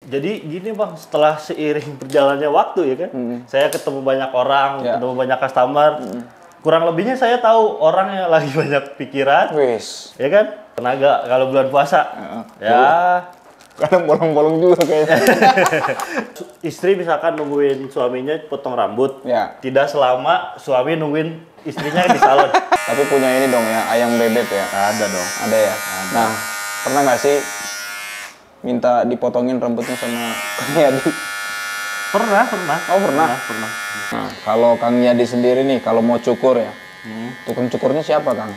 Jadi gini Bang, setelah seiring berjalannya waktu ya kan, saya ketemu banyak orang, ketemu banyak customer. Kurang lebihnya saya tahu orang yang lagi banyak pikiran, ya kan, tenaga kalau bulan puasa, ya. Kadang bolong-bolong juga kayaknya. Istri misalkan nungguin suaminya potong rambut, tidak selama suami nungguin istrinya di salon. Tapi punya ini dong ya, ayam bebek ya? Ada dong. Ada ya? Ada. Nah, pernah nggak sih minta dipotongin rambutnya sama Kang Yadi? Pernah. Oh, pernah? Pernah. Nah, kalau Kang Yadi sendiri nih, kalau mau cukur ya, tukang cukurnya siapa, Kang?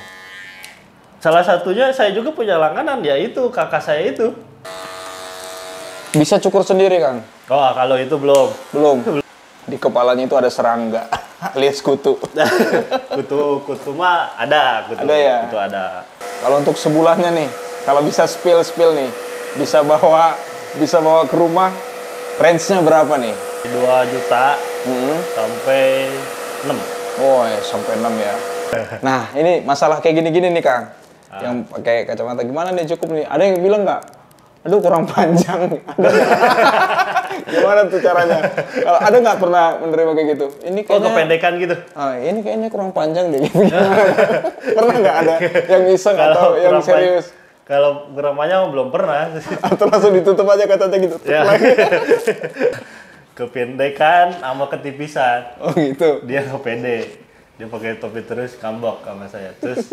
Salah satunya saya juga punya langganan, yaitu kakak saya itu. Bisa cukur sendiri, Kang? Oh, kalau itu belum. Belum? Di kepalanya itu ada serangga, alias kutu. kutu mah ada. Ada ya? Kutu ada. Kalau untuk sebulannya nih, kalau bisa spill nih, bisa bawa ke rumah, range-nya berapa nih? 2 juta sampai 6. Oh ya, sampai 6 ya. Nah, ini masalah kayak gini-gini nih, Kang. Yang pakai kacamata gimana nih, cukup nih? Ada yang bilang nggak? Aduh, kurang panjang nih. Gimana tuh caranya? Kalau ada nggak pernah menerima kayak gitu? Ini kayaknya kependekan gitu. Ini kayaknya kurang panjang deh. Pernah nggak ada yang iseng atau yang serius? Kalau kurang panjang belum pernah. Atau langsung ditutup aja katanya gitu. Ya. Kependekan sama ketipisan. Oh gitu. Dia kependek. Dia pakai topi terus kambok sama saya. Terus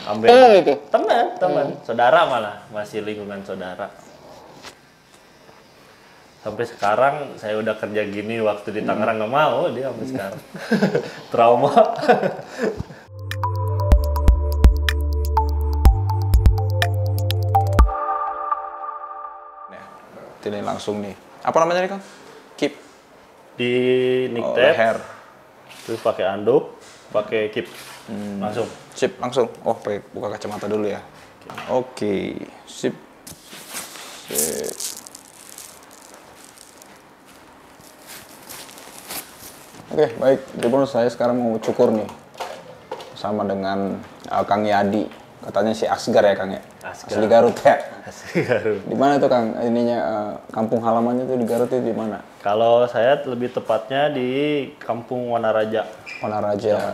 ambil gitu. Teman, saudara malah, masih lingkungan saudara. Sampai sekarang saya udah kerja gini, waktu di Tangerang nggak mau dia sampai sekarang. Trauma. Ini langsung nih. Apa namanya nih, Kang? Keep. Di nicktab. Leher. Terus pakai anduk, pakai keep. Langsung. Sip, langsung. Oh, pakai buka kacamata dulu ya. Oke. Sip. Sip. Oke, baik. Tribuners, saya sekarang mau cukur nih. Sama dengan Kang Yadi. Katanya si Asgar ya, Kang ya? Asli Garut ya? Asli Garut. Di mana tuh, Kang? Ininya kampung halamannya tuh di Garut itu di mana? Kalau saya lebih tepatnya di Kampung Wanaraja. Wanaraja.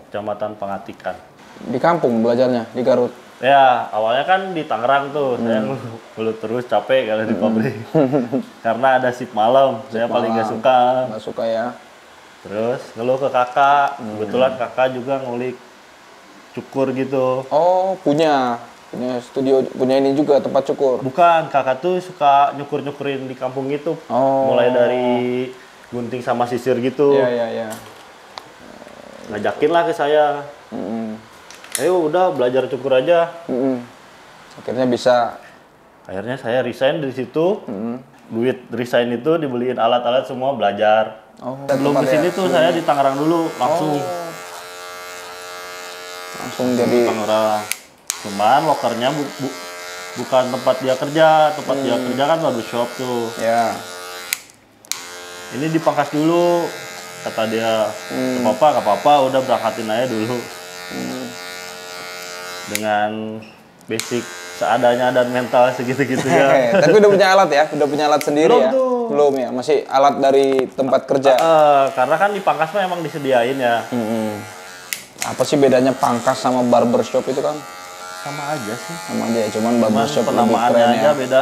Kecamatan Pangatikan. Di kampung belajarnya, di Garut? Ya, awalnya kan di Tangerang tuh. Saya ngeluh terus, capek kalau di pabrik. Karena ada shift malam, saya paling nggak suka. Nggak suka ya? Terus ngeluh ke kakak. Kebetulan kakak juga ngulik cukur gitu. Oh, punya studio, punya ini juga tempat cukur? Bukan, kakak tuh suka nyukur-nyukurin di kampung itu. Mulai dari gunting sama sisir gitu. Iya. Ngajakin lah ke saya. Ayo udah belajar cukur aja. Akhirnya bisa. Akhirnya saya resign dari situ. Duit resign itu dibeliin alat-alat semua, belajar. Sebelum kesini tuh saya di Tangerang dulu langsung. Langsung jadi Tangerang. Cuman lokernya bukan tempat dia kerja. Tempat dia kerja kan barbershop tuh. Ya. Ini dipangkas dulu. Kata dia, gak apa-apa, udah berangkatin aja dulu. Dengan basic seadanya dan mental segitu-gitu ya. Tapi udah punya alat ya? Udah punya alat sendiri belum ya? Tuh. Belum ya? Masih alat dari tempat kerja? Karena kan di pangkas mah emang disediain ya. Apa sih bedanya pangkas sama barbershop itu, Kang? Sama aja sih. Sama aja, cuman barbershop lebih penamaannya keren aja ya? beda.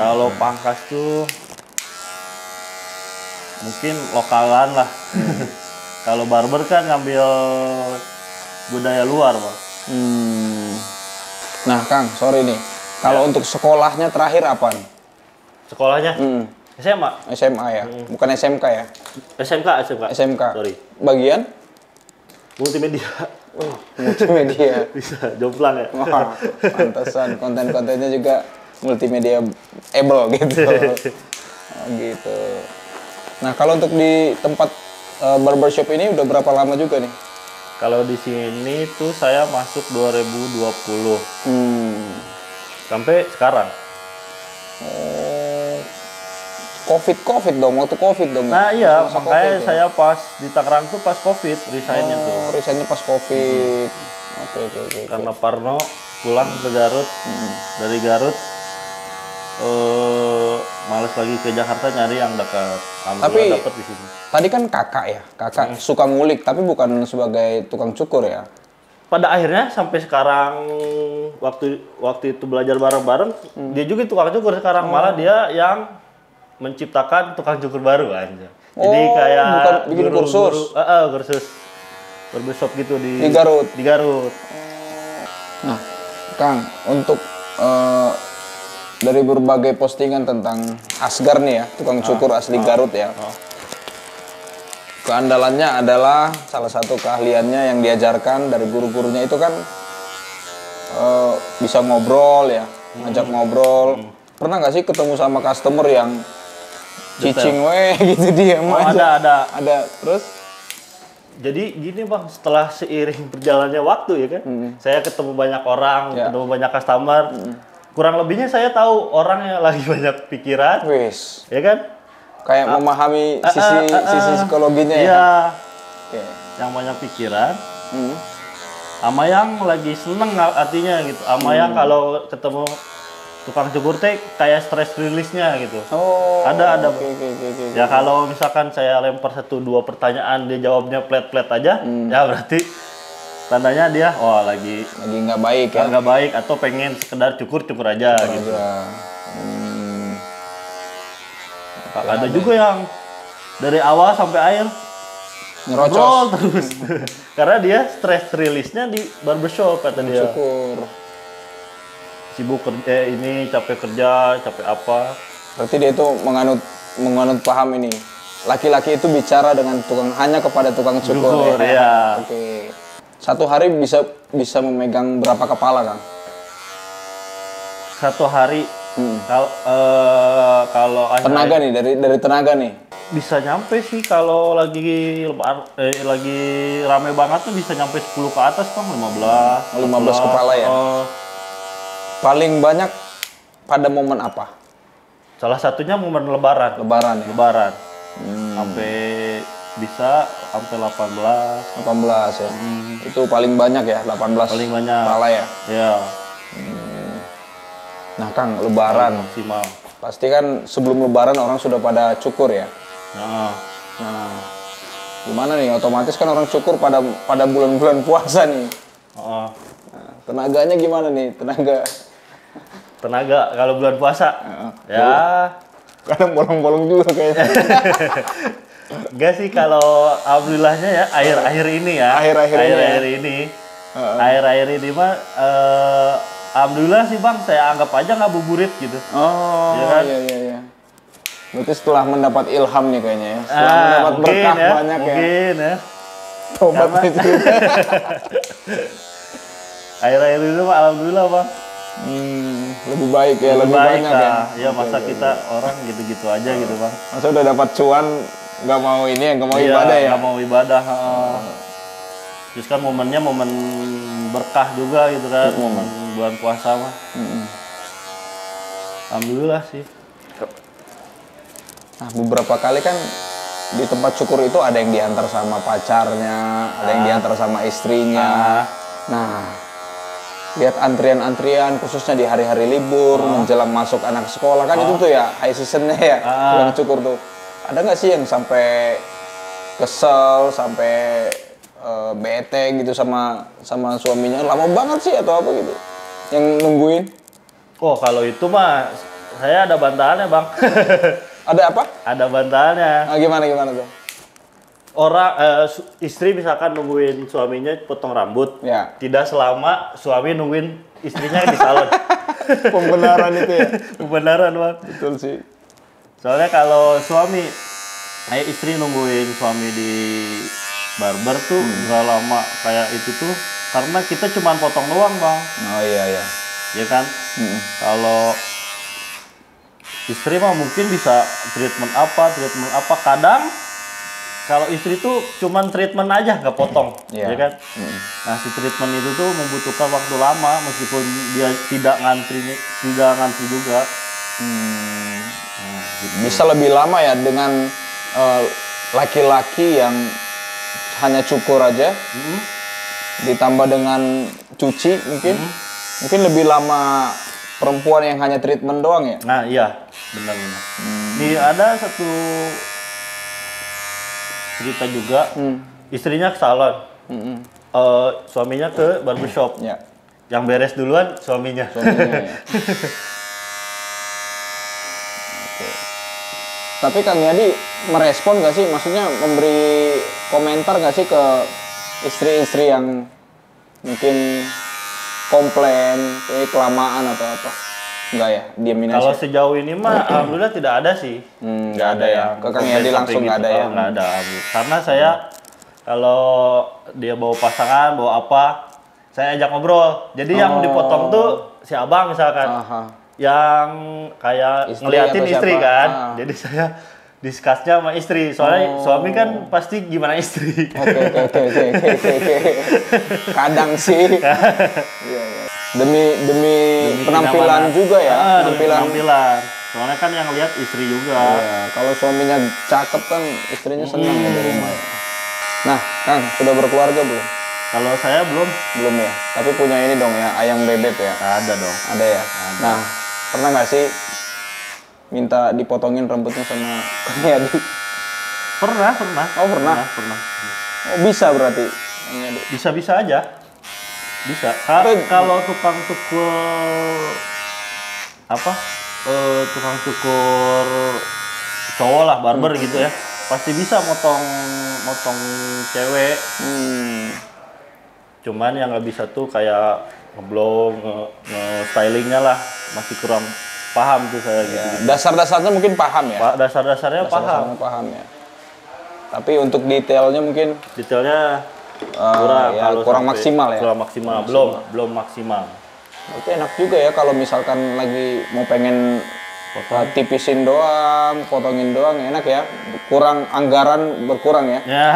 Kalau pangkas tuh mungkin lokalan lah. Kalau barber kan ngambil budaya luar, Bang. Nah, Kang, sorry nih. Kalau untuk sekolahnya terakhir apa nih? Sekolahnya? SMA. SMA ya? Bukan SMK ya? SMK. Sorry. Bagian? Multimedia. Multimedia. Bisa, jomplang ya? Wah, pantesan. Konten-kontennya juga multimedia able gitu. Gitu. Nah, kalau untuk di tempat barbershop ini udah berapa lama juga nih? Kalau di sini tuh saya masuk 2020. Sampai sekarang. Covid dong, waktu Covid dong. Nah iya, makanya saya pas di Tangerang tuh pas Covid, resignnya tuh. Resignnya pas Covid. Oke. Karena Parno pulang ke Garut, dari Garut Males lagi ke Jakarta nyari yang dekat. Tapi dapat di sini. Tadi kan kakak ya, kakak suka ngulik, tapi bukan sebagai tukang cukur ya. Pada akhirnya sampai sekarang waktu itu belajar bareng-bareng, dia juga tukang cukur sekarang, malah dia yang menciptakan tukang cukur baru aja. Jadi kayak bukan bikin kursus. Kursus barbershop gitu di Garut. Di Garut. Nah, Kang, untuk dari berbagai postingan tentang Asgar nih ya, tukang cukur asli Garut ya. Keandalannya adalah salah satu keahliannya yang diajarkan dari guru-gurunya itu kan bisa ngobrol ya, ngajak ngobrol. Pernah nggak sih ketemu sama customer yang cicing weh gitu dia aja? Ada. Terus? Jadi gini Bang, setelah seiring berjalannya waktu ya kan, saya ketemu banyak orang, ketemu banyak customer. Kurang lebihnya saya tahu orang yang lagi banyak pikiran, ya kan? Kayak memahami sisi psikologinya ya. Iya. Yang banyak pikiran, sama yang lagi seneng artinya gitu, sama yang kalau ketemu tukang cukur teh kayak stress release-nya gitu. Ada. Okay. Ya kalau misalkan saya lempar 1-2 pertanyaan dia jawabnya flat aja, ya berarti tandanya dia lagi nggak baik ya. Nggak baik atau pengen sekedar cukur aja gitu. Ada juga yang dari awal sampai akhir ngerocos terus. Karena dia stress release-nya di barbershop kata dia. Cukur. Sibuk kerja capek kerja, capek apa. Berarti dia itu menganut paham ini. Laki-laki itu bicara dengan hanya kepada tukang cukur ya. Oke. Satu hari bisa memegang berapa kepala, Kang? Satu hari kalau tenaga nih dari tenaga nih bisa nyampe sih kalau lagi rame banget tuh bisa nyampe 10 ke atas Bang, 15 kepala ya. Paling banyak pada momen apa? Salah satunya momen lebaran ya. Lebaran. Sampai 18 ya. Itu paling banyak ya, 18 paling banyak kepala ya. Iya. Nah, Kang, lebaran maksimal. Pasti kan sebelum lebaran orang sudah pada cukur ya. Nah, gimana nih? Otomatis kan orang cukur pada bulan-bulan puasa nih. Nah, tenaganya gimana nih? Tenaga kalau bulan puasa. Ya. Kadang bolong-bolong juga kayaknya. Enggak sih kalau alhamdulillahnya ya akhir-akhir ini ya. Akhir-akhir ini mah alhamdulillah sih Bang, saya anggap aja ngabuburit gitu. Ya kan? Iya. Berarti setelah mendapat ilham nih kayaknya ya. Setelah mendapat berkah ya, banyak mungkin ya. Tobat itu. Akhir-akhir ini mah alhamdulillah Bang. Lebih baik ya, lebih banyak ya. Iya, masa kita orang gitu-gitu aja gitu Bang. Masa udah dapat cuan nggak mau ibadah ya? Nggak mau ibadah. Terus kan momennya momen berkah juga gitu kan, momen bulan puasa mah. Alhamdulillah sih. Nah, beberapa kali kan di tempat cukur itu ada yang diantar sama pacarnya, ada yang diantar sama istrinya. Nah, lihat antrian-antrian khususnya di hari-hari libur, menjelang masuk anak sekolah kan itu tuh ya high seasonnya ya, bulan cukur tuh. Ada nggak sih yang sampai kesel, sampai bete gitu sama suaminya, lama banget sih atau apa gitu yang nungguin? Kalau itu mah saya ada bantahannya Bang. Ada apa? Ada bantahannya. Gimana tuh? Orang istri misalkan nungguin suaminya potong rambut, tidak selama suami nungguin istrinya di salon. Pembenaran itu ya? Pembenaran Bang. Betul sih. Soalnya kalau istri nungguin suami di barber tuh nggak lama kayak itu tuh, karena kita cuma potong doang Bang. Iya. Ya kan? Kalau istri mah mungkin bisa treatment apa. Kadang kalau istri tuh cuman treatment aja, nggak potong, ya kan? Nah, si treatment itu tuh membutuhkan waktu lama, meskipun dia tidak ngantri juga. Gitu. Bisa lebih lama ya dengan laki-laki yang hanya cukur aja, ditambah dengan cuci mungkin lebih lama perempuan yang hanya treatment doang ya? Nah iya, benar-benar. Nih ada satu cerita juga, istrinya ke salon, suaminya ke barbershop. Ya. Yang beres duluan suaminya. Ya. Tapi Kang Yadi merespon nggak sih? Maksudnya memberi komentar nggak sih ke istri-istri yang mungkin komplain, kelamaan atau apa? Enggak ya, diamin aja. Kalau sejauh ini mah alhamdulillah tidak ada sih. Nggak ada ya. Ke Kang Yadi langsung nggak ada ya. Nggak ada. Karena saya kalau dia bawa pasangan, bawa apa, saya ajak ngobrol. Jadi yang dipotong tuh si abang misalkan. Yang kayak Istri ngeliatin atau istri siapa? kan. Jadi saya discussnya sama istri. Soalnya suami kan pasti gimana istri. Oke. Kadang sih. Iya. Demi penampilan juga ya. Penampilan. Soalnya kan yang lihat istri juga. Iya, kalau suaminya cakep kan istrinya senang ya di rumah ya. Nah, Kang, sudah berkeluarga belum? Kalau saya belum. Belum ya. Tapi punya ini dong ya, ayam bebek ya. Ada dong. Ada ya. Ada. Nah, pernah nggak sih minta dipotongin rambutnya sama Kang Yadi? Pernah. Oh, pernah. Oh, bisa berarti. Kang Yadi. Bisa aja. Bisa. Kalau tukang cukur apa? Tukang cukur cowok lah, barber gitu ya. Pasti bisa motong cewek. Cuman yang nggak bisa tuh kayak ngeblong, nge-stylingnya lah. Masih kurang paham tuh saya gitu. Ya, dasar-dasarnya mungkin paham ya? Dasar-dasarnya paham. Paham ya. Tapi untuk detailnya mungkin kurang maksimal ya? Kurang maksimal. Belum maksimal. Itu enak juga ya kalau misalkan lagi mau pengen tipisin doang, potongin doang, enak ya. Kurang anggaran berkurang ya? Ya,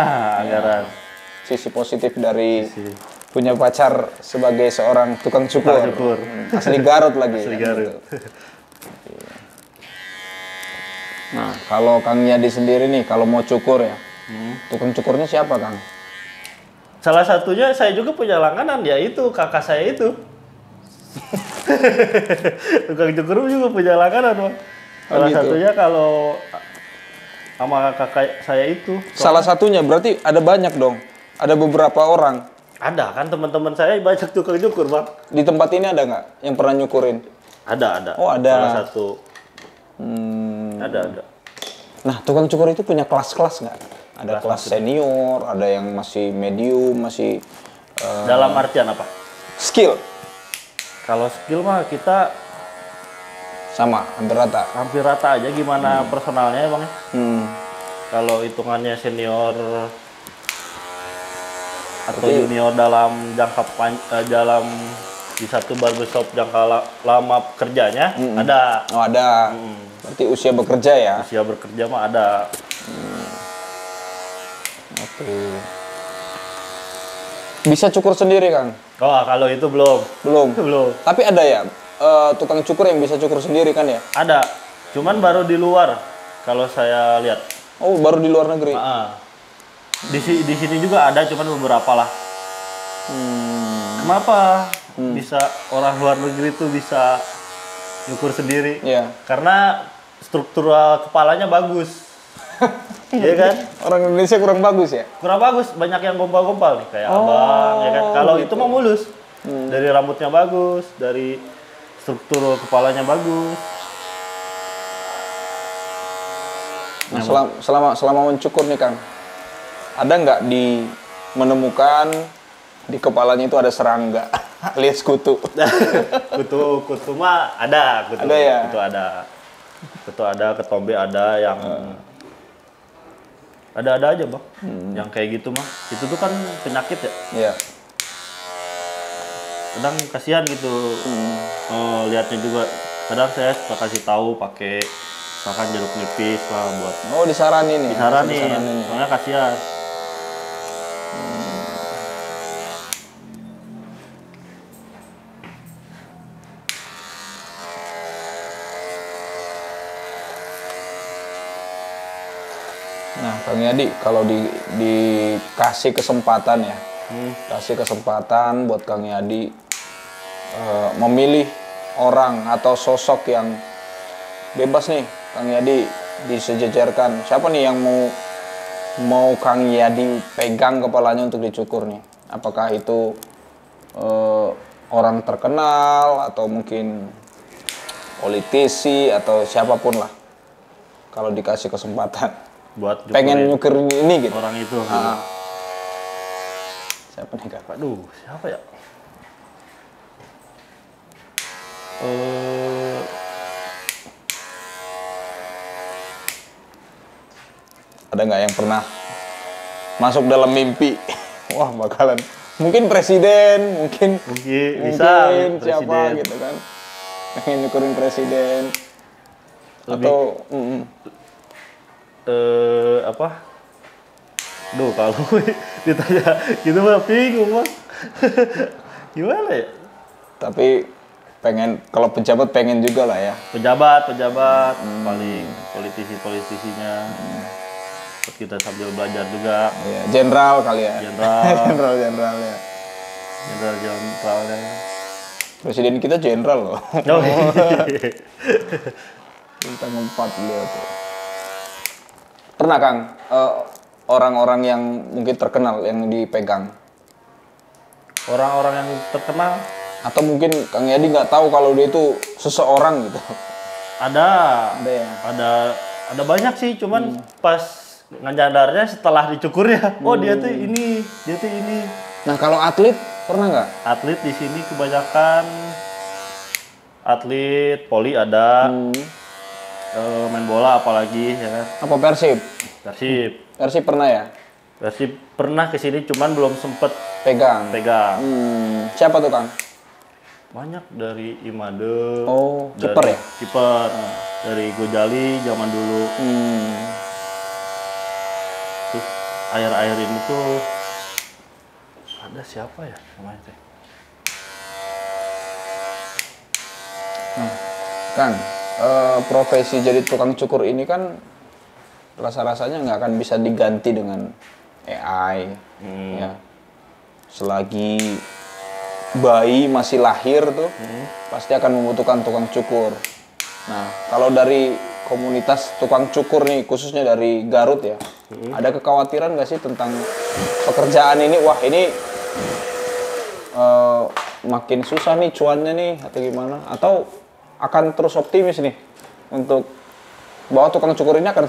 anggaran. Sisi positif dari punya pacar sebagai seorang tukang cukur. Asli Garut lagi. Asli Garut. Nah, kalau Kang Yadi sendiri nih, kalau mau cukur ya, tukang cukurnya siapa, Kang? Salah satunya saya juga punya langganan, yaitu kakak saya itu. Tukang cukur juga punya langganan, Bang. Salah satunya kalau sama kakak saya itu. Salah satunya berarti ada banyak dong. Ada beberapa orang. Ada kan teman-teman saya banyak tukang cukur, Bang. Di tempat ini ada nggak yang pernah nyukurin? Ada. Oh, ada. Salah satu. Ada. Nah, tukang cukur itu punya kelas-kelas nggak? Ada kelas senior, ada yang masih medium, masih... Dalam artian apa? Skill. Kalau skill mah kita sama, hampir rata. Hampir rata aja, gimana personalnya ya, Bang? Kalau hitungannya senior atau junior dalam jangka dalam di satu barbershop jangka lama kerjanya ada. Oh, ada. Berarti usia bekerja ya? Usia bekerja mah ada. Oke. Bisa cukur sendiri, Kang? Oh, kalau itu belum. Belum. Tapi ada ya tukang cukur yang bisa cukur sendiri kan ya? Ada. Cuman baru di luar kalau saya lihat. Oh, baru di luar negeri. Di sini juga ada, cuman beberapa lah. Kenapa bisa orang luar negeri itu bisa nyukur sendiri? Iya. Karena struktural kepalanya bagus. Iya kan? Orang Indonesia kurang bagus ya? Kurang bagus, banyak yang gompal-gompal nih kayak abang, ya kan? Kalau itu mah mulus. Dari rambutnya bagus, dari struktur kepalanya bagus. Nah, selama mencukur nih, Kang, ada nggak menemukan di kepalanya itu ada serangga alias kutu? kutu mah ada, kutu. Ada ya? Kutu ada, ketombe ada, yang ada aja, Bang. Yang kayak gitu mah. Itu tuh kan penyakit ya? Iya. Kadang kasihan gitu. Lihatnya juga. Kadang saya suka kasih tahu pakai misalkan jeruk nipis lah buat. Oh, disaranin ya? Disaranin. Soalnya kasihan. Nah, Kang Yadi, kalau dikasih kesempatan ya, kasih kesempatan buat Kang Yadi memilih orang atau sosok yang bebas nih Kang Yadi disejajarkan, siapa nih yang mau Kang Yadi pegang kepalanya untuk dicukur nih? Apakah itu orang terkenal atau mungkin politisi atau siapapun lah, kalau dikasih kesempatan buat pengen nyukur ini gitu orang itu. Siapa nih Kak? Aduh, siapa ya? Ada nggak yang pernah masuk dalam mimpi? Wah, bakalan mungkin presiden, mungkin bisa siapa presiden. gitu kan, pengen nyukurin presiden. Lebih, atau apa? Duh, kalau ditanya gitu mah bingung mah. Gimana ya? tapi pengen, kalau pejabat pengen juga lah ya. Pejabat paling politisinya. Buat kita sambil belajar juga. Iya, jenderal kali ya. Jenderal. jenderal ya. Jenderalnya. Presiden kita jenderal loh. Oh, iya. Bintang 4 beliau tuh. Pernah Kang, orang-orang yang mungkin terkenal yang dipegang? Orang-orang yang terkenal? Atau mungkin Kang Yadi nggak tahu kalau dia itu seseorang gitu? Ada ya? Ada banyak sih, cuman pas ngejadarnya setelah dicukur ya. Oh dia tuh ini. Nah kalau atlet pernah nggak? Atlet di sini kebanyakan atlet poli ada. Main bola apalagi ya kan. Apa Persib? Persib pernah ya? Persib pernah kesini, cuman belum sempet pegang. Siapa tuh Kang? Banyak, dari Imade. Oh, kiper ya? Kiper. Dari Gojali zaman dulu. Terus akhir-akhir ini tuh ada siapa ya namanya teh? Kang, profesi jadi tukang cukur ini kan rasa-rasanya nggak akan bisa diganti dengan AI. Ya. Selagi bayi masih lahir tuh pasti akan membutuhkan tukang cukur. Nah, kalau dari komunitas tukang cukur nih, khususnya dari Garut ya, ada kekhawatiran nggak sih tentang pekerjaan ini? Wah, ini makin susah nih cuannya nih, atau gimana? Atau akan terus optimis nih untuk bahwa tukang cukur ini akan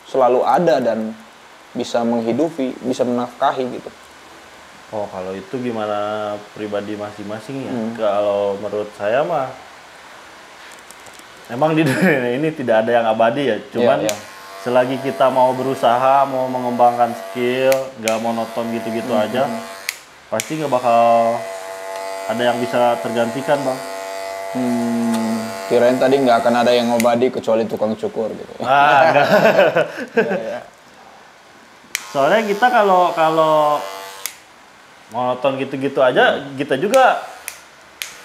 selalu ada dan bisa menghidupi, bisa menafkahi gitu? Oh, kalau itu gimana pribadi masing-masing ya. Kalau menurut saya mah emang di dunia ini tidak ada yang abadi ya. Cuman selagi kita mau berusaha, mau mengembangkan skill, nggak monoton gitu-gitu aja, pasti nggak bakal ada yang bisa tergantikan, Bang. Kirain tadi nggak akan ada yang abadi kecuali tukang cukur gitu. Enggak. Soalnya kita kalau monoton gitu-gitu aja, kita juga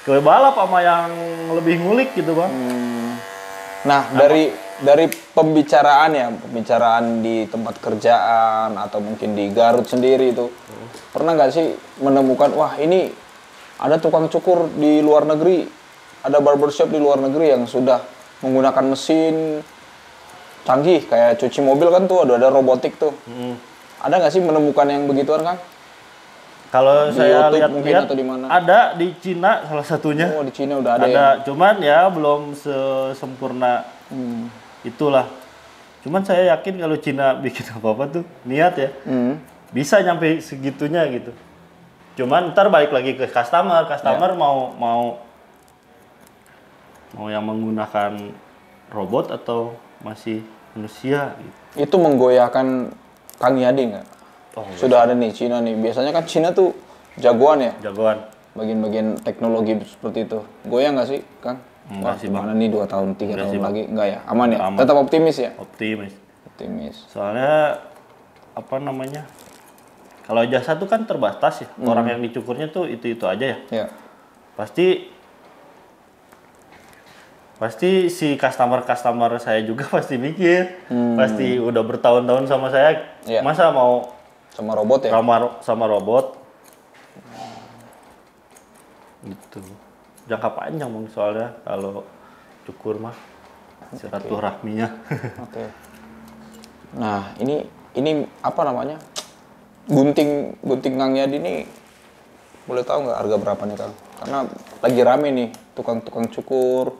kebalap sama yang lebih ngulik gitu Bang. Nah, dari pembicaraan di tempat kerjaan atau mungkin di Garut sendiri itu, pernah nggak sih menemukan, wah ini ada tukang cukur di luar negeri, ada barbershop di luar negeri yang sudah menggunakan mesin canggih kayak cuci mobil kan tuh, ada robotik tuh. Ada nggak sih menemukan yang begituan Kang? Kalau saya lihat ada di Cina salah satunya. Oh, di Cina udah ada. Ya? Cuman ya belum sempurna itulah. Cuman saya yakin kalau Cina bikin apa-apa tuh niat ya, bisa nyampe segitunya gitu. Cuman ntar balik lagi ke customer mau yang menggunakan robot atau masih manusia gitu. Itu menggoyahkan Kang Yadi nggak? Oh, sudah ada nih Cina nih. Biasanya kan Cina tuh jagoan ya. Jagoan. Bagian-bagian teknologi seperti itu. Goyah nggak sih, Kang? Enggak sih, Bang. Mana nih 2 tahun, 3 tahun sih, lagi? Enggak ya? Aman ya? Aman. Tetap optimis ya? Optimis. Soalnya apa namanya? Kalau jasa tuh kan terbatas ya. Orang yang dicukurnya tuh itu aja ya. Iya. Pasti si customer saya juga pasti mikir. Pasti udah bertahun-tahun sama saya. Iya. Masa mau sama robot ya? Sama robot. Gitu. jangka panjang mungkin soalnya kalau cukur mah silaturahminya. Oke. Nah, ini apa namanya? Gunting Kang Yadi ini boleh tahu nggak harga berapa nih Kang? Karena lagi rame nih tukang cukur,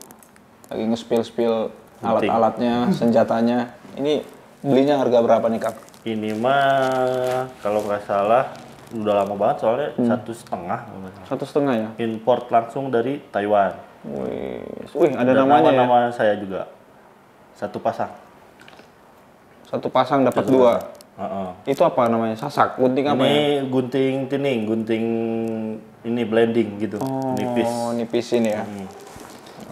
lagi nge-spill alat-alatnya, senjatanya. Ini belinya harga berapa nih Kang? Ini mah kalau nggak salah udah lama banget soalnya 1,5. 1,5 ya? Import langsung dari Taiwan. Wih, ada namanya ya? Nama saya juga. Satu pasang dapat 2. Itu apa namanya? Sasak, gunting apa ini ya? Gunting tining, gunting ini blending gitu, nipis. Oh, nipis ini ya.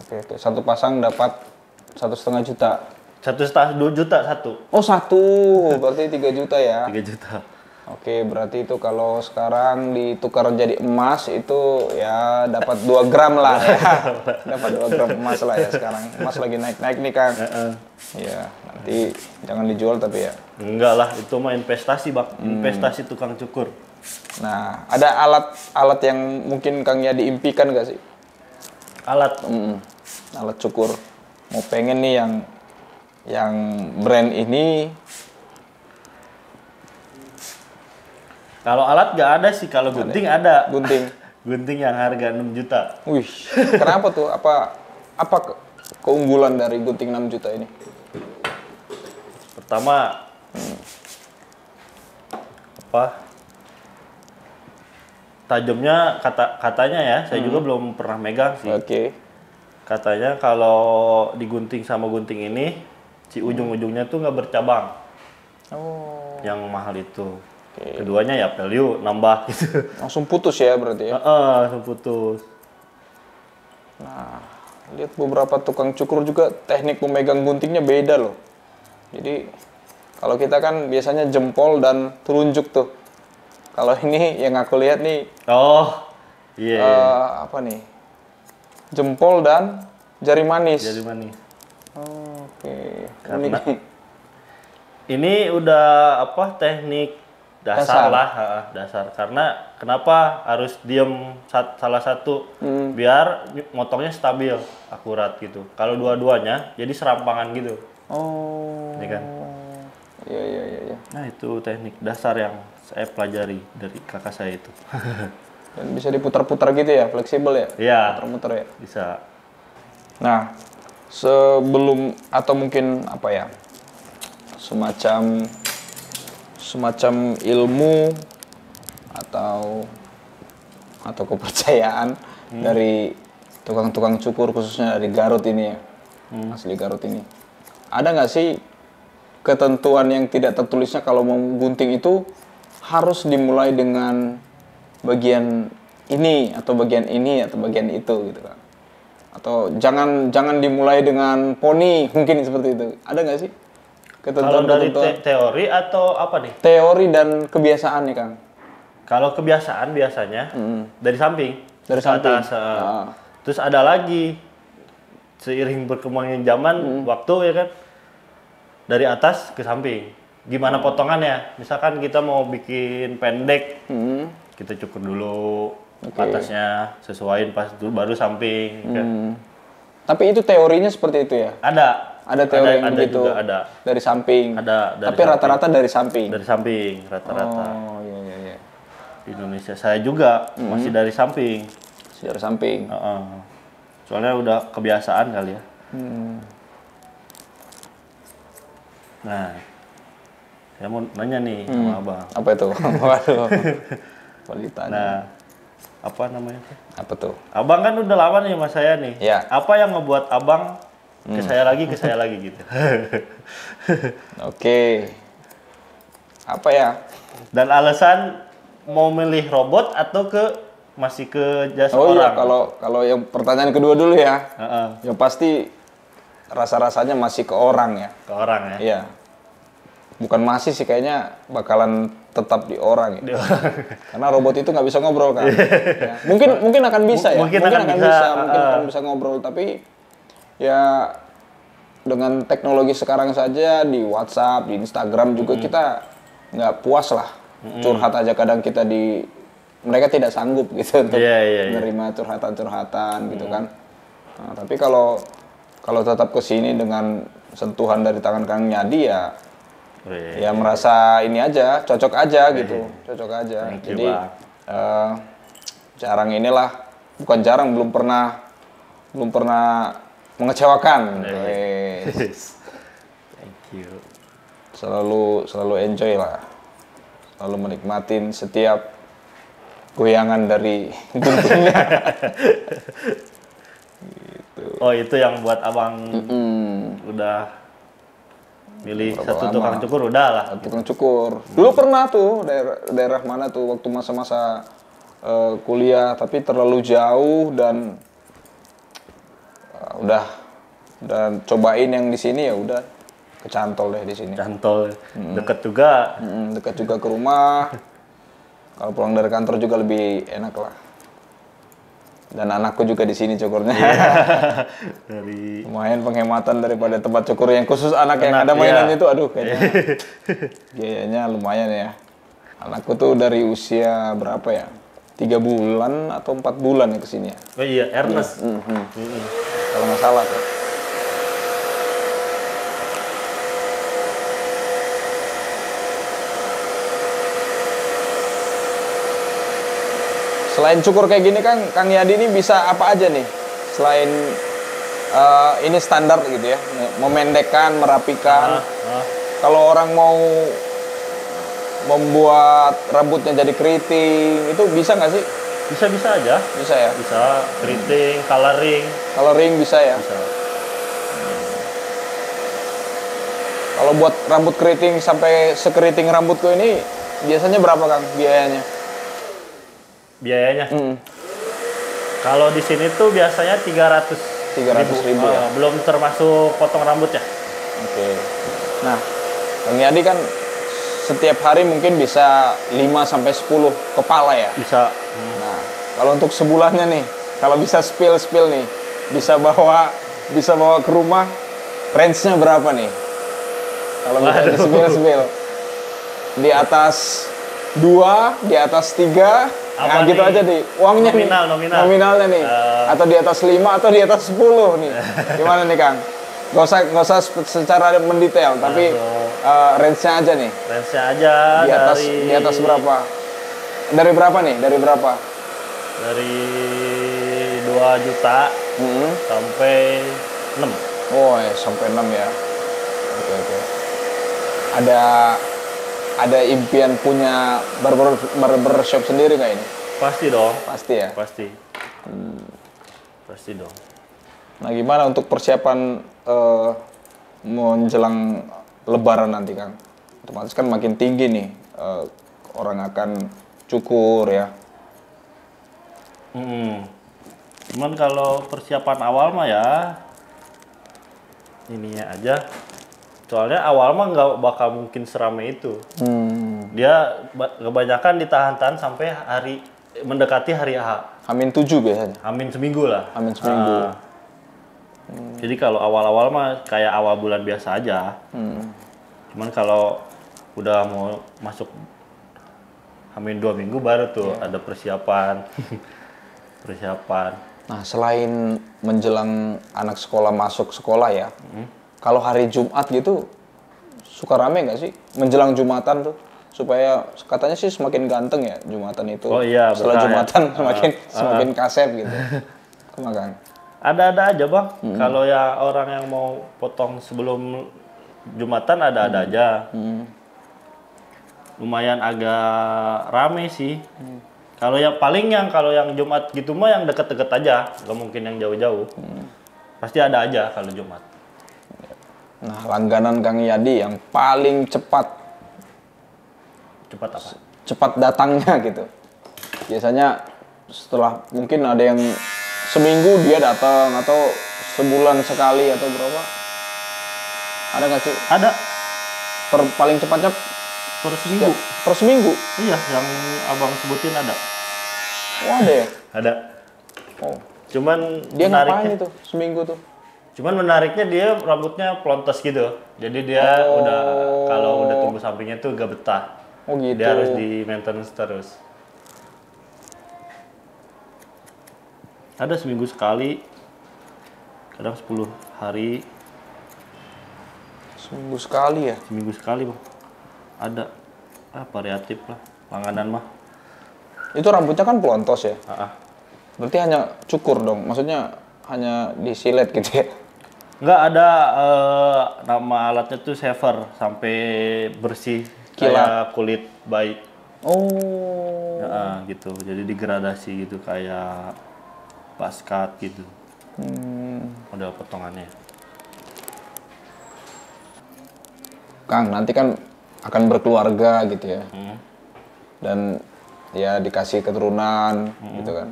Oke. Satu pasang dapat 1,5 juta. 1,5 2 juta satu. Oh, satu, berarti 3 juta ya? 3 juta. Oke, berarti itu kalau sekarang ditukar jadi emas itu ya dapat 2 gram lah ya. Dapat 2 gram emas lah ya sekarang. Emas lagi naik-naik nih Kang. Iya, nanti jangan dijual tapi ya. Enggak lah, itu mah investasi Bang. Investasi tukang cukur. Nah, ada alat yang mungkin Kang ya diimpikan nggak sih? Alat? Alat cukur. Mau pengen nih yang brand ini. Kalau alat nggak ada sih, kalau gunting ada. Gunting. Gunting yang harga 6 juta. Wih, kenapa tuh? Apa keunggulan dari gunting 6 juta ini? Pertama, tajamnya katanya ya, saya juga belum pernah megang sih. Oke. Katanya kalau digunting sama gunting ini, si ujung-ujungnya tuh nggak bercabang. Oh. Yang mahal itu. Keduanya ya value nambah gitu. Langsung putus ya berarti ya? Langsung putus. Nah, lihat beberapa tukang cukur juga teknik memegang guntingnya beda loh. Jadi kalau kita kan biasanya jempol dan telunjuk tuh. Kalau ini yang aku lihat nih. Oh, iya. Apa nih? Jempol dan jari manis. Jari manis. Oke. Karena ini udah teknik dasar lah, dasar. Karena kenapa harus diem salah satu biar motongnya stabil, akurat gitu. Kalau dua-duanya jadi serampangan gitu. Oh. Ini kan? Iya. Nah itu teknik dasar yang saya pelajari dari kakak saya itu. Dan bisa diputar-putar gitu ya, fleksibel ya? Iya. Putar-putar ya? Bisa. Nah, sebelum atau mungkin apa ya? Semacam ilmu atau kepercayaan dari tukang-tukang cukur khususnya dari Garut ini ya, asli Garut ini. Ada nggak sih ketentuan yang tidak tertulisnya kalau mau gunting itu harus dimulai dengan bagian ini atau bagian ini atau bagian itu gitu kan? Atau jangan dimulai dengan poni mungkin seperti itu. Ada nggak sih? Kalau dari teori atau apa nih? Teori dan kebiasaan nih Kang. Kalau kebiasaan biasanya dari samping. Dari samping. Atas, terus ada lagi seiring berkembangnya zaman, waktu ya kan, dari atas ke samping. Gimana potongannya? Misalkan kita mau bikin pendek, kita cukur dulu atasnya, sesuaiin pas itu baru samping. Kan? Tapi itu teorinya seperti itu ya? Ada teori yang begitu ada. Dari samping. Ada. Tapi rata-rata dari samping. Dari samping rata-rata. Oh iya. Di Indonesia saya juga masih dari samping. Dari samping. Soalnya udah kebiasaan kali ya. Nah, saya mau nanya nih sama abang. Apa itu? Waduh. Kualitasnya. Nah, apa namanya? Apa tuh? Abang kan udah lama nih sama saya nih. Ya. Apa yang ngebuat abang ke saya lagi gitu? Oke. Apa ya? Dan alasan mau milih robot atau masih ke jasa orang? Iya, kalau yang pertanyaan kedua dulu ya. Yang pasti rasa-rasanya masih ke orang ya. Ke orang ya? Iya. Bukan masih sih, kayaknya bakalan tetap di orang ya. Karena robot itu nggak bisa ngobrol kan. Ya. Mungkin akan bisa ya. Mungkin akan bisa ngobrol, tapi ya dengan teknologi sekarang saja di WhatsApp, di Instagram juga kita nggak puas lah. Curhat aja kadang kita mereka tidak sanggup gitu untuk menerima curhatan-curhatan gitu kan. Nah, tapi kalau tetap kesini dengan sentuhan dari tangan Kang Nyadi ya merasa ini aja, cocok aja gitu, cocok aja. Jadi jarang inilah, bukan jarang, belum pernah mengecewakan. Thank you. Selalu enjoy lah, selalu menikmatin setiap goyangan dari guntingnya. Gitu. Oh, itu yang buat abang udah milih satu tukang cukur, udah lah. Tukang cukur. Dulu pernah tuh daerah mana tuh waktu masa-masa kuliah, tapi terlalu jauh dan dan cobain yang di sini ya udah kecantol deh di sini. Cantol, deket juga. Dekat juga ke rumah. Kalau pulang dari kantor juga lebih enak lah. Dan anakku juga di sini cukurnya. Lumayan penghematan daripada tempat cukur yang khusus anak yang ada mainan itu, aduh kayaknya biayanya lumayan ya. Anakku tuh dari usia berapa ya? 3 bulan atau 4 bulan ya kesini ya. Oh iya, Ernest. Kalau nggak salah tuh. Selain cukur kayak gini Kang Yadi ini bisa apa aja nih? Selain ini standar gitu ya, memendekkan, merapikan. Kalau orang mau membuat rambutnya jadi keriting, itu bisa nggak sih? Bisa aja. Bisa ya? Bisa, keriting, coloring. Coloring bisa ya? Bisa. Kalau buat rambut keriting sampai sekeriting rambutku ini, biasanya berapa Kang biayanya? Biayanya? Kalau di sini tuh biasanya 300 ribu ya? Belum termasuk potong rambut ya. Oke. Nah, Kang Yadi kan setiap hari mungkin bisa 5-10 kepala ya? Bisa. Nah, kalau untuk sebulannya nih, kalau bisa spill nih, bisa bawa ke rumah, range-nya berapa nih? Kalau bisa spill. Di atas 2, di atas 3, nah gitu aja nih, uangnya nominalnya nih, atau di atas 5 atau di atas 10 nih, gimana nih Kang? Gak usah secara mendetail, tapi range-nya aja nih. Range-nya aja di atas berapa? Dari berapa nih? Dari 2 juta sampai 6. Oh ya, sampai 6 ya. Oke. Ada impian punya barbershop sendiri nggak ini? Pasti dong. Pasti ya? Pasti. Pasti dong. Nah, gimana untuk persiapan menjelang Lebaran nanti, Kang? Otomatis kan makin tinggi nih, orang akan cukur ya. Cuman kalau persiapan awal mah ya, ininya aja. Soalnya awal mah nggak bakal mungkin seramai itu. Dia kebanyakan ditahan-tahan sampai mendekati hari H. Hamin 7 biasanya? Hamin seminggu lah. Hamin seminggu. Jadi kalau awal-awal mah kayak awal bulan biasa aja. Cuman kalau udah mau masuk Hamin 2 minggu baru tuh ada persiapan. Nah, selain menjelang anak sekolah masuk sekolah ya, kalau hari Jumat gitu, suka rame nggak sih? Menjelang Jumatan tuh, supaya katanya sih semakin ganteng ya Jumatan itu. Oh iya, setelah Jumatan semakin kasep gitu. Kemakan. Ada-ada aja bang. Kalau ya orang yang mau potong sebelum Jumatan ada-ada aja. Lumayan agak rame sih. Kalau yang Jumat gitu mah yang deket-deket aja, nggak mungkin yang jauh-jauh. Pasti ada aja kalau Jumat. Nah, langganan Kang Yadi yang paling cepat apa? Cepat datangnya gitu. Biasanya setelah mungkin ada yang seminggu dia datang atau sebulan sekali atau berapa? Ada nggak sih? Ada. Paling cepatnya per seminggu. Per seminggu? Iya, yang abang sebutin ada. Oh, ada ya? Ada. Oh. Cuman dia ngapain itu seminggu tuh? Cuman menariknya dia rambutnya plontos gitu. Jadi dia kalau udah tumbuh sampingnya tuh gak betah. Oh gitu. Dia harus di maintenance terus. Ada seminggu sekali, kadang 10 hari. Seminggu sekali ya? Seminggu sekali bang. Ada, variatif lah, langganan mah. Itu rambutnya kan pelontos ya? Berarti hanya cukur dong, maksudnya hanya disilet gitu ya? Enggak, ada nama alatnya tuh shaver, sampai bersih kayak kulit bayi. Oh. Gitu, jadi digradasi gitu kayak baskat gitu. Model potongannya. Kang, nanti kan akan berkeluarga gitu ya. Dan ya dikasih keturunan gitu kan.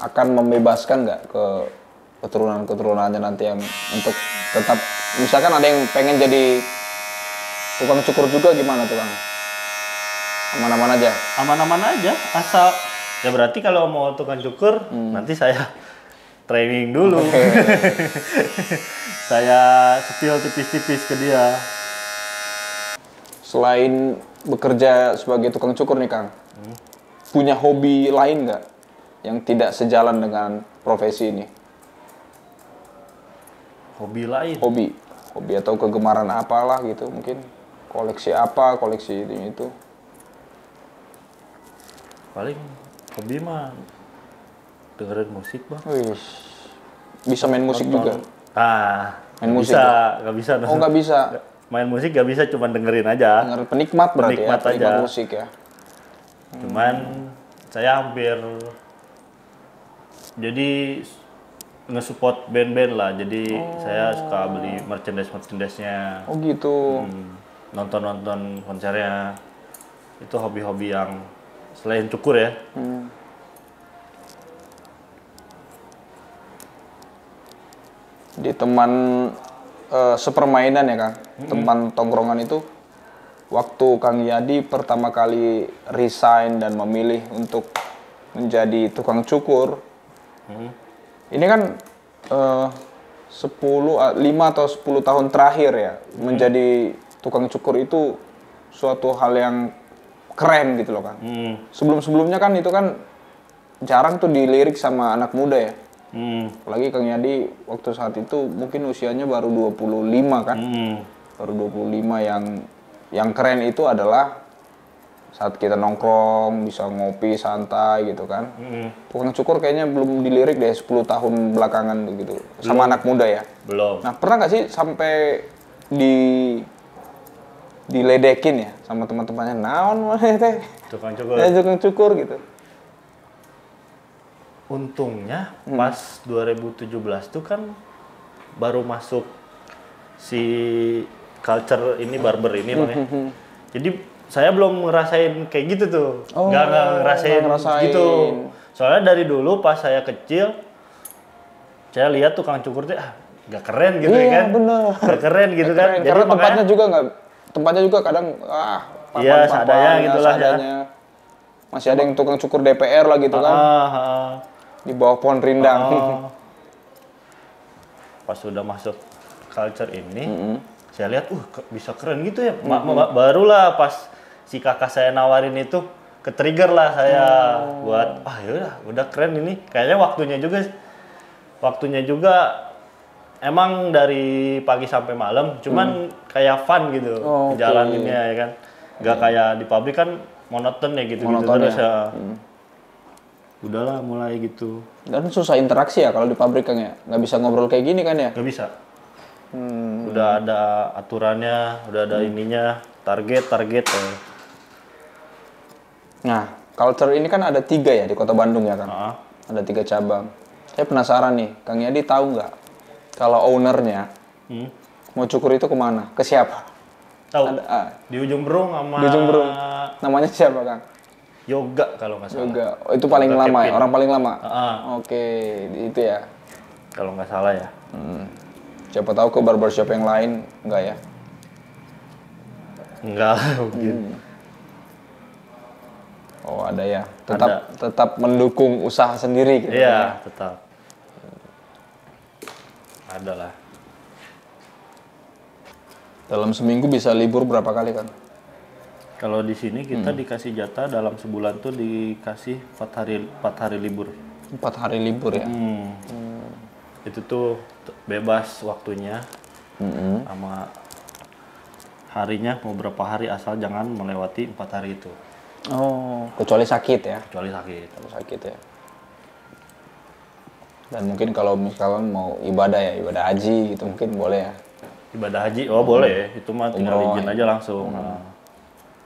Akan membebaskan nggak ke keturunan-keturunannya nanti yang untuk tetap, misalkan ada yang pengen jadi tukang cukur juga, gimana tuh Kang? Aman-aman aja? Aman-aman aja, asal ya berarti kalau mau tukang cukur nanti saya training dulu. Saya spill tipis-tipis ke dia. Selain bekerja sebagai tukang cukur nih Kang, punya hobi lain nggak yang tidak sejalan dengan profesi ini? Hobi lain? Hobi atau kegemaran apalah gitu mungkin. Koleksi apa, koleksi ini itu. Paling hobi mah dengerin musik bang. Wih, bisa main musik juga? Main musik nggak bisa. Oh nggak bisa? Main musik nggak bisa, cuma dengerin aja. Penikmat berarti penikmat ya? Aja. Penikmat musik ya? Cuman saya hampir jadi nge-support band-band lah, jadi saya suka beli merchandise-nya. Oh gitu. Nonton konsernya. Itu hobi-hobi yang selain cukur ya. Di teman sepermainan ya Kang, teman tongkrongan itu, waktu Kang Yadi pertama kali resign dan memilih untuk menjadi tukang cukur, ini kan 5 atau 10 tahun terakhir ya, menjadi tukang cukur itu suatu hal yang keren gitu loh Kang. Sebelum-sebelumnya kan itu kan jarang tuh dilirik sama anak muda ya. Apalagi Kang Yadi waktu saat itu mungkin usianya baru 25 kan. Baru 25, yang keren itu adalah saat kita nongkrong, bisa ngopi santai gitu kan. Tukang cukur kayaknya belum dilirik deh 10 tahun belakangan gitu. Sama anak muda ya. Belum. Nah, pernah nggak sih sampai diledekin ya sama teman-temannya, naon mana teh? Tukang cukur. Tukang cukur gitu. Untungnya pas 2017 tuh kan baru masuk si culture ini, barber ini bang ya. Jadi saya belum ngerasain kayak gitu tuh. Nggak ngerasain gitu. Soalnya dari dulu pas saya kecil, saya lihat tukang cukur tuh nggak keren gitu kan. Bener. Nggak keren gitu kan. Jadi karena tempatnya juga kadang iya, seadanya gitulah ya. Masih ada yang tukang cukur DPR lah gitu kan. Di bawah pohon rindang. Pas sudah masuk culture ini, saya lihat, bisa keren gitu ya. Barulah pas si kakak saya nawarin itu, ke-trigger lah saya buat, yaudah, udah keren ini. Kayaknya waktunya juga emang dari pagi sampai malam, cuman kayak fun gitu, jalaninnya ya kan. Nggak kayak di pabrik kan monoton ya gitu-gitu terus ya. Udahlah mulai gitu. Dan susah interaksi ya kalau di pabrik Kang ya? Nggak bisa ngobrol kayak gini kan ya? Nggak bisa. Udah ada aturannya, udah ada ininya, target. Nah, culture ini kan ada 3 ya di Kota Bandung ya Kang? Ada 3 cabang. Saya penasaran nih, Kang Yadi tahu nggak kalau ownernya mau cukur itu kemana? Ke siapa? Tahu. Di Ujung Berung sama. Di Ujung Berung. Namanya siapa Kang? Yoga kalau nggak salah. Yoga. Oh, itu paling Yoga lama Kevin. Ya? Orang paling lama? Oke, itu ya. Kalau nggak salah ya. Siapa tahu ke barbershop yang lain, enggak ya? Enggak mungkin. Oh, ada ya. Tetap mendukung usaha sendiri gitu. Iya, tetap. Ada lah. Dalam seminggu bisa libur berapa kali Kang? Kalau di sini kita dikasih jatah dalam sebulan tuh dikasih 4 hari libur. 4 hari libur ya? Itu tuh bebas waktunya sama harinya mau berapa hari asal jangan melewati 4 hari itu. Oh, kecuali sakit ya? Kecuali sakit. Kalau sakit ya. Dan mungkin kalau misalkan mau ibadah ya, ibadah haji gitu mungkin boleh ya? Ibadah haji, boleh. Itu mah tinggal izin aja langsung.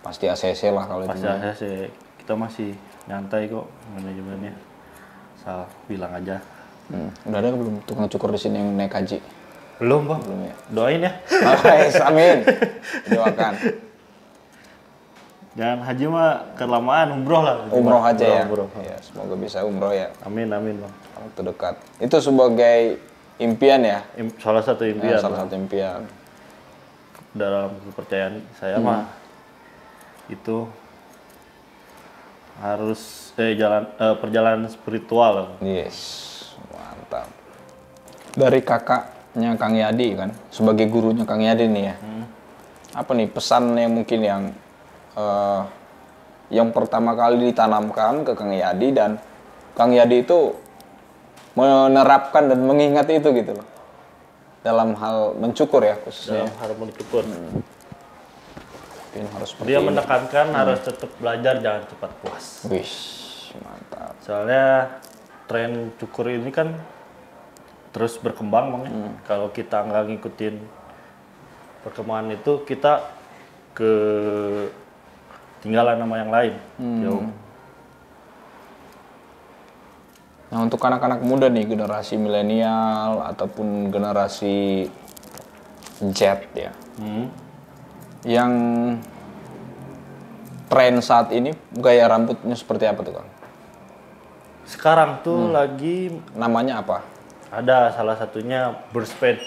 Pasti ACC lah kalau Pasti ACC. Kita masih nyantai kok manajemennya. Asal bilang aja. Udah ada belum tukang cukur di sini yang naik haji? Belum, Bang. Belum ya? Doain ya. Amin. Doakan. Jangan haji mah kelamaan, umroh lah. Umroh aja ya? Umroh. Ya, semoga bisa umroh ya. Amin, Bang. Waktu dekat. Itu sebagai impian ya? Salah satu impian. Salah satu impian. Dalam kepercayaan saya mah itu harus perjalanan spiritual. Yes, mantap. Dari kakaknya Kang Yadi kan, sebagai gurunya Kang Yadi nih ya. Apa nih pesan yang mungkin yang pertama kali ditanamkan ke Kang Yadi dan Kang Yadi itu menerapkan dan mengingat itu gitu loh. Dalam hal mencukur ya khususnya. Dalam hal mencukur. Harus Dia menekankan harus tetap belajar, jangan cepat puas. Wih, mantap. Soalnya tren cukur ini kan terus berkembang, Bang. Kalau kita nggak ngikutin perkembangan itu, kita ketinggalan sama yang lain. Jauh. Nah, untuk anak-anak muda nih, generasi milenial ataupun generasi Z ya. Yang tren saat ini gaya rambutnya seperti apa tuh, Kang? Sekarang tuh lagi namanya apa? Ada salah satunya burst fade.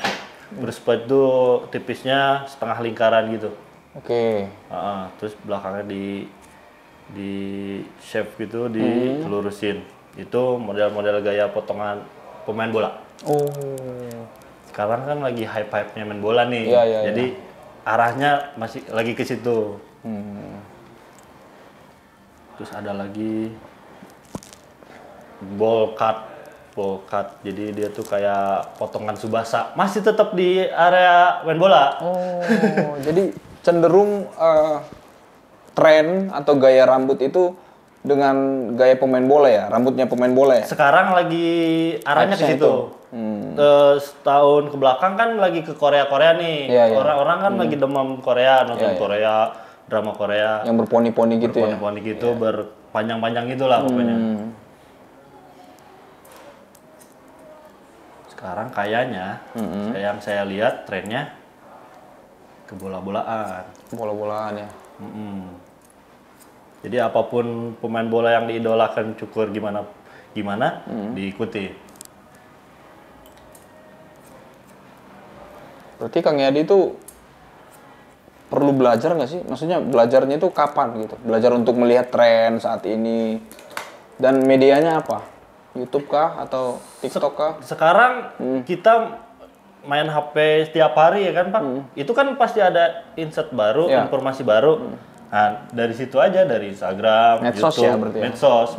Burst fade tuh tipisnya setengah lingkaran gitu. Oke. Terus belakangnya di shave gitu, dilurusin. Itu model-model gaya potongan pemain bola. Oh. Sekarang kan lagi hype-hype-nya main bola nih. Iya, Jadi arahnya masih lagi ke situ. Terus ada lagi bowl cut. Jadi dia tuh kayak potongan Tsubasa. Masih tetap di area main bola. Oh, jadi cenderung tren atau gaya rambut itu dengan gaya pemain bola ya, rambutnya pemain bola ya. Sekarang lagi arahnya ke situ. Setahun ke belakang kan lagi ke Korea nih. Orang-orang kan lagi demam Korea, nonton Korea, drama Korea. Yang berponi-poni gitu ya. Berponi-poni gitu, berpanjang-panjang gitulah pokoknya. Sekarang kayaknya, yang saya lihat trennya ke bola-bolaan. Bola-bolaan ya. Jadi apapun pemain bola yang diidolakan cukur gimana diikuti. Berarti Kang Yadi itu perlu belajar nggak sih? Maksudnya belajarnya itu kapan gitu? Belajar untuk melihat tren saat ini dan medianya apa? YouTube kah atau TikTok kah? Sekarang kita main HP setiap hari ya kan Pak? Itu kan pasti ada insight baru, informasi baru. Nah dari situ aja, dari Instagram, medsos YouTube, ya berarti medsos.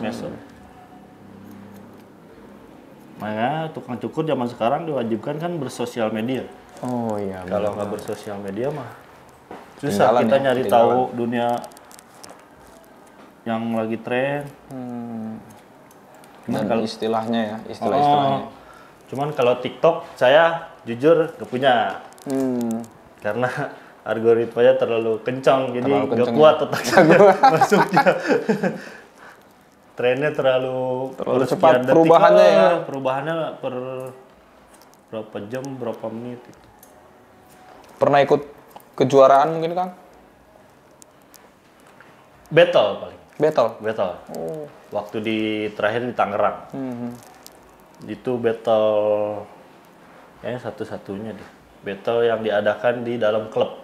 Makanya tukang cukur zaman sekarang diwajibkan kan bersosial media. Oh iya. Kalau nggak bersosial media mah susah kita nyari tahu dunia yang lagi tren. Dan kalau istilahnya ya, istilah-istilahnya. Cuman kalau TikTok saya jujur nggak punya. Karena algoritmanya terlalu kencang, jadi nggak kuat otak saya masuknya. Trennya terlalu cepat perubahannya ya. Perubahannya per berapa jam, berapa menit. Pernah ikut kejuaraan mungkin, Kang? Battle paling. Battle. Oh. Waktu terakhir di Tangerang. Itu battle kayaknya satu-satunya deh. Battle yang diadakan di dalam klub.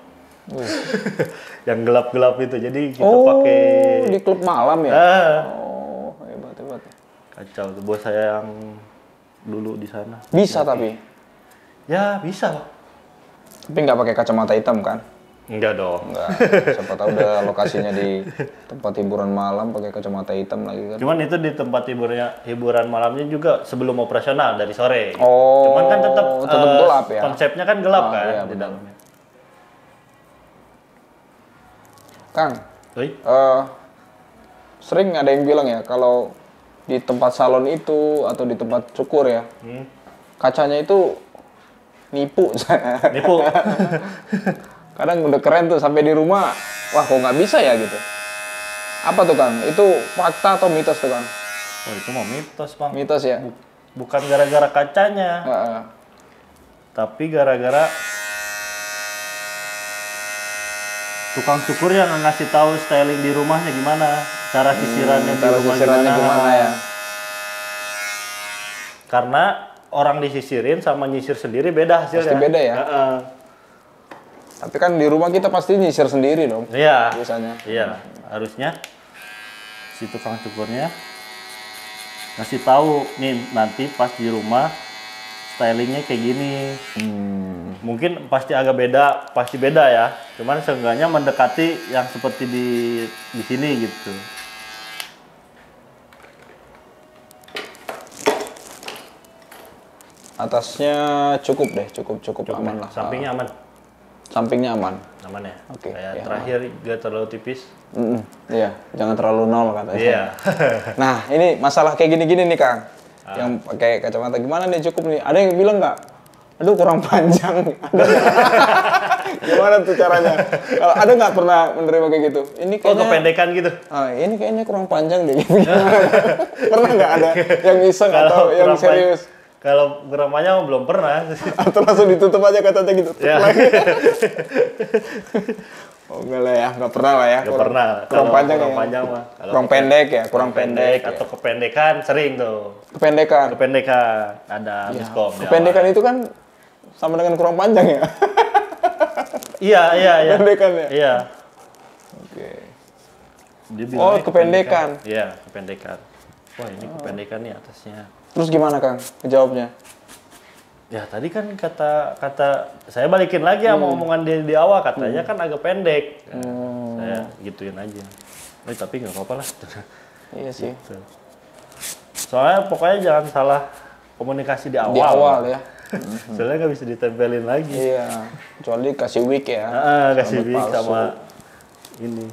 Yang gelap-gelap itu. Jadi kita pakai di klub malam ya? Oh, hebat. Kacau tuh bos saya yang dulu di sana. Bisa tapi? Ya bisa Pak. Tapi nggak pakai kacamata hitam kan? Enggak dong. Enggak. Siapa tahu udah lokasinya di tempat hiburan malam pakai kacamata hitam lagi kan. Cuman itu di tempat hiburan malamnya juga sebelum operasional dari sore. Oh. Cuman kan tetap gelap ya. Konsepnya kan gelap kan iya, di dalamnya. Kang. Oi? Sering ada yang bilang ya kalau di tempat salon itu atau di tempat cukur ya. Kacanya itu nipu. Nipu. Kadang udah keren tuh sampai di rumah, wah kok nggak bisa ya gitu. Apa tuh Kang? Itu fakta atau mitos tuh Kang? Oh itu mah mitos Bang. Mitos ya? Bukan gara-gara kacanya, tapi gara-gara tukang cukur yang ngasih tahu styling di rumahnya gimana, cara sisirannya di rumah gimana ya? Karena orang disisirin sama nyisir sendiri beda hasilnya. Pasti beda ya? Tapi kan di rumah kita pasti nyisir sendiri dong. Iya. Biasanya. Iya, harusnya si tukang cukurnya ngasih tahu nih nanti pas di rumah stylingnya kayak gini. Mungkin pasti agak beda, pasti beda ya. Cuman seenggaknya mendekati yang seperti di sini gitu. Atasnya cukup deh, cukup aman lah. Sampingnya aman. Sampingnya aman. Aman ya. Oke. Kayak Ya, terakhir gak terlalu tipis. Iya, jangan terlalu nol katanya. Iya. Nah, ini masalah kayak gini-gini nih Kang. Yang pakai kacamata gimana nih cukup nih? Ada yang bilang nggak? Aduh kurang panjang. Ada gimana tuh caranya? Kalau ada nggak pernah menerima kayak gitu? Ini kayaknya kependekan gitu. Ini kayaknya kurang panjang deh. Pernah nggak ada yang iseng atau yang serius? Kalau kurang panjang belum pernah. Atau langsung ditutup aja katanya gitu. Ya. Oh enggak lah ya, nggak pernah lah ya. Nggak pernah. Kurang panjang kurang ya. panjang mah. Kurang pendek ya, kurang pendek. Atau kependekan sering tuh. Kependekan. Kependekan ada miskom. Kependekan itu kan sama dengan kurang panjang ya. Iya. Kependekan ya. Iya. Oke. Kependekan. Kependekan. Iya, kependekan. Wah, ini kependekan nih atasnya. Terus gimana Kang? Jawabnya? Ya tadi kan kata saya balikin lagi sama omongan di awal, katanya kan agak pendek. Saya gituin aja. Tapi nggak apa-apa lah. Iya sih. Gitu. Soalnya pokoknya jangan salah komunikasi di awal. Di awal ya. Soalnya nggak bisa ditempelin lagi. Iya. Kecuali kasih wig ya. Kasih wig sama ini.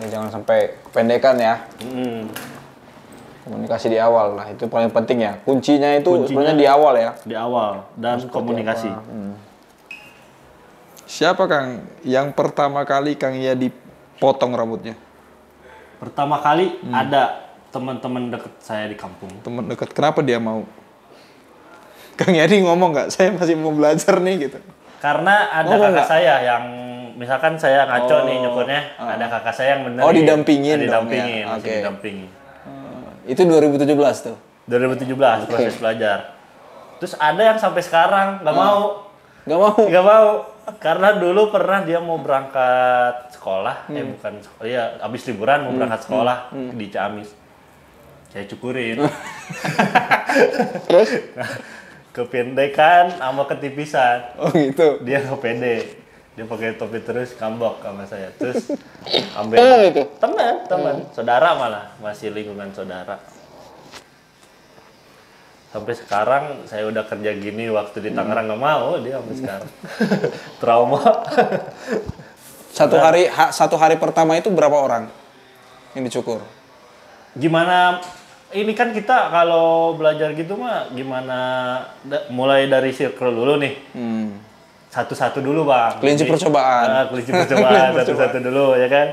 Jangan sampai kependekan ya. Komunikasi di awal lah, itu paling penting ya. Kuncinya sebenarnya di awal ya. Di awal dan komunikasi. Siapa Kang yang pertama kali Kang ya dipotong rambutnya? Pertama kali ada teman-teman deket saya di kampung. Teman dekat. Kenapa dia mau? Kang Yadi ngomong nggak? Saya masih mau belajar nih gitu. Karena ada kakak saya yang misalkan saya ngaco nih nyukurnya, ada kakak saya yang bener. Didampingin dong didampingin, ya. Oke. didampingin. Itu 2017 tuh? 2017 proses belajar. Terus ada yang sampai sekarang nggak mau. Nggak mau. Karena dulu pernah dia mau berangkat sekolah, abis liburan mau berangkat sekolah di Ciamis. Saya cukurin. Terus? Kependekan sama ketipisan. Oh gitu? Dia kepede. Dia pakai topi terus kambok sama saya. Terus ambil itu? teman, saudara malah, masih lingkungan saudara. Sampai sekarang saya udah kerja gini, waktu di Tangerang nggak mau dia sampai sekarang. Trauma. Satu hari pertama itu berapa orang yang dicukur? Gimana? Ini kan kita kalau belajar gitu mah gimana? Mulai dari circle dulu nih. Satu-satu dulu Bang. Kelinci percobaan. Kelinci percobaan satu-satu dulu ya kan.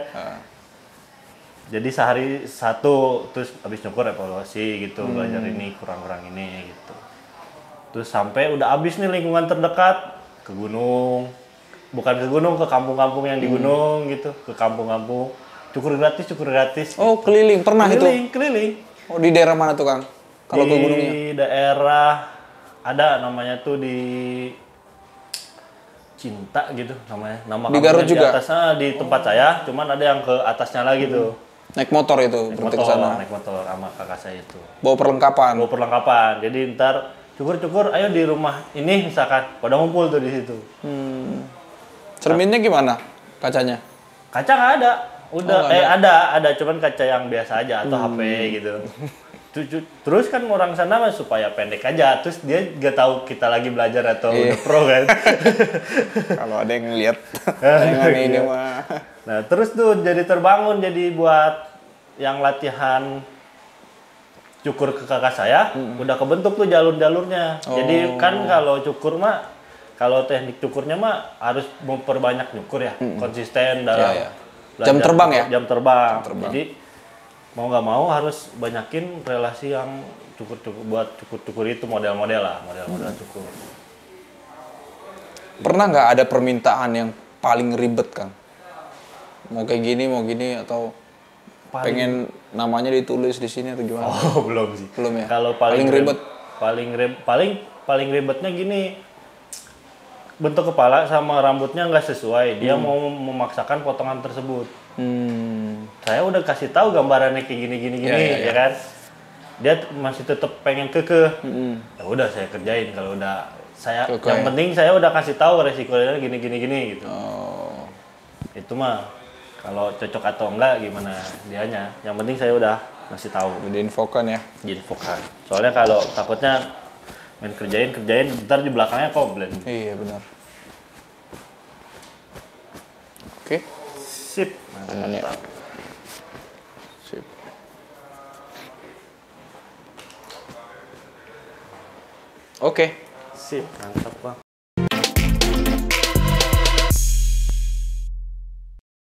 Jadi sehari satu, terus habis nyukur evaluasi gitu, belajar ini kurang-kurang ini gitu. Terus sampai udah habis nih lingkungan terdekat ke gunung, bukan ke gunung, ke kampung-kampung yang di gunung gitu, ke kampung-kampung cukur gratis. Oh gitu. Keliling pernah Keliling. Oh di daerah mana tuh Kang? Kalau ke gunungnya? Di daerah ada namanya tuh di Cinta gitu namanya. Nama di Garut juga? Di atasnya di tempat saya, cuman ada yang ke atasnya lagi tuh. Naik motor itu berarti ke sana? Naik motor sama kakak saya itu. Bawa perlengkapan? Jadi ntar cukur-cukur ayo di rumah ini misalkan, pada ngumpul tuh di situ. Cerminnya gimana kacanya? Kaca nggak ada. Udah ada cuman kaca yang biasa aja atau HP gitu. Terus kan orang sana mah supaya pendek aja, terus dia gak tahu kita lagi belajar atau udah pro kan. Kalau ada yang lihat tayangan ini mah. Nah terus tuh jadi terbangun jadi buat yang latihan cukur ke kakak saya, udah kebentuk tuh jalur-jalurnya. Jadi kan kalau cukur mah, kalau teknik cukurnya mah harus memperbanyak nyukur ya, konsisten dalam jam terbang ya? Jam terbang. Jadi mau nggak mau harus banyakin relasi yang cukur-cukur buat cukur-cukur itu model-model cukur. Pernah nggak ada permintaan yang paling ribet, Kang? Mau kayak gini, mau gini atau pengen namanya ditulis di sini atau gimana? Oh, belum sih. Belum ya. Kalau paling ribetnya gini, bentuk kepala sama rambutnya nggak sesuai. Dia mau memaksakan potongan tersebut. Saya udah kasih tahu gambarannya kayak gini ya kan. Dia masih tetap pengen kekeh. Ya udah saya kerjain kalau udah saya yang penting saya udah kasih tahu resikonya gini gitu. Oh. Itu mah kalau cocok atau enggak gimana dianya. Yang penting saya udah ngasih tahu. Udah diinfokan ya. Diinfokan. Soalnya kalau takutnya main kerjain ntar di belakangnya komplain. Iya benar. Oke. Sip. Mantap. Sip. Oke. Sip, mantap Bang.